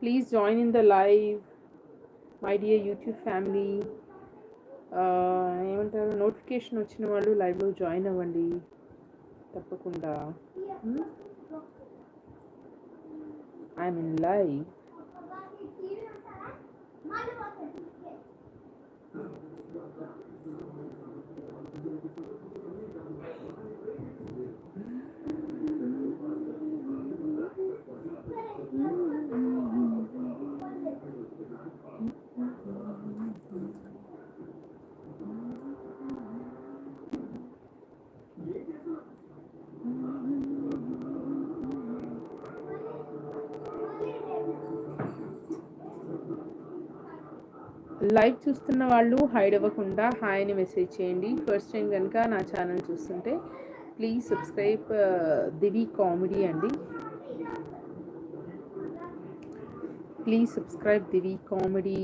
Please join in the live, my dear YouTube family. ఏమంటారు, notification వచ్చిన వాళ్ళు లైవ్లో జాయిన్ అవ్వండి తప్పకుండా. I'm in live. లైవ్ చూస్తున్న వాళ్ళు హైడ్ అవ్వకుండా హాయ్ అని మెసేజ్ చేయండి. ఫస్ట్ టైం కనుక నా ఛానల్ చూస్తుంటే ప్లీజ్ సబ్స్క్రైబ్ దివి కామెడీ అండి. Please subscribe Divi comedy.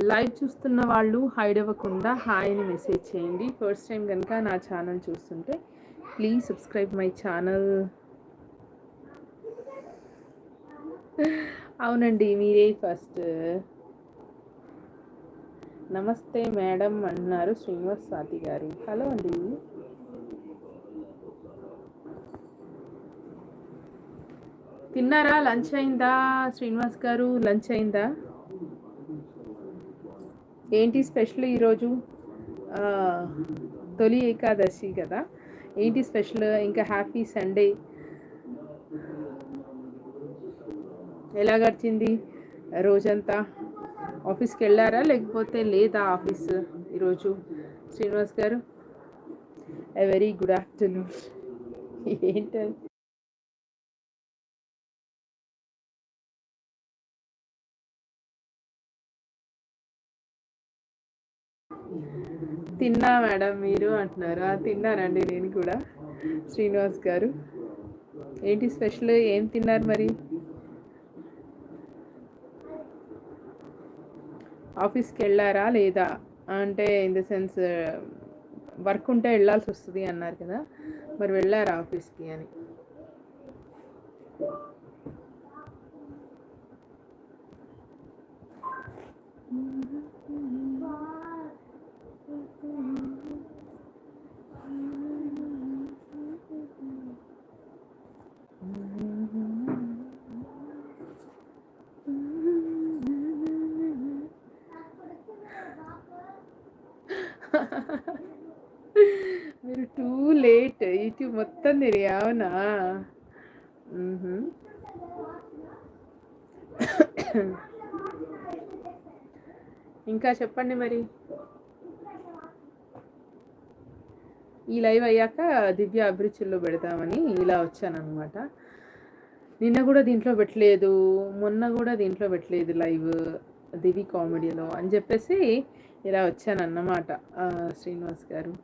Live చూస్తున్న వాళ్ళు హైడ్ అవ్వకుండా హాయ్ అని మెసేజ్ చేయండి. ఫస్ట్ టైం కనుక నా ఛానల్ చూస్తుంటే ప్లీజ్ సబ్స్క్రైబ్ మై ఛానల్. అవునండి, మీరే ఫస్ట్. నమస్తే మేడం అన్నారు శ్రీనివాస్ సాతి గారు. హలో అండి. తిన్నారా? లంచ్ అయిందా శ్రీనివాస్ గారు? లంచ్ అయిందా? ఏంటి స్పెషల్ ఈరోజు? తొలి ఏకాదశి కదా, ఏంటి స్పెషల్? ఇంకా హ్యాపీ సండే. ఎలా గడిచింది రోజంతా? ఆఫీస్కి వెళ్ళారా లేకపోతే లేదా ఆఫీస్ ఈరోజు? శ్రీనివాస్ గారు ఎ వెరీ గుడ్ ఆఫ్టర్నూన్. ఏంటండి తిన్నా మేడం, మీరు అంటున్నారా? తిన్నానండి నేను కూడా. శ్రీనివాస్ గారు ఏంటి స్పెషల్? ఏం తిన్నారు మరి? ఆఫీస్కి వెళ్ళారా లేదా అంటే ఇన్ ద సెన్స్ వర్క్ ఉంటే వెళ్ళాల్సి వస్తుంది అన్నారు కదా, మరి వెళ్ళారా ఆఫీస్కి అని? మీరు టూ లేట్ యూట్యూబ్ మొత్తం తిరిగి. అవునా? ఇంకా చెప్పండి మరి. ఈ లైవ్ అయ్యాక దివ్య అభిరుచుల్లో పెడతామని ఇలా వచ్చానమాట. నిన్న కూడా దీంట్లో పెట్టలేదు, మొన్న కూడా దీంట్లో పెట్టలేదు లైవ్ దివి కామెడీలో అని చెప్పేసి ఇలా వచ్చానన్నమాట శ్రీనివాస్ గారు.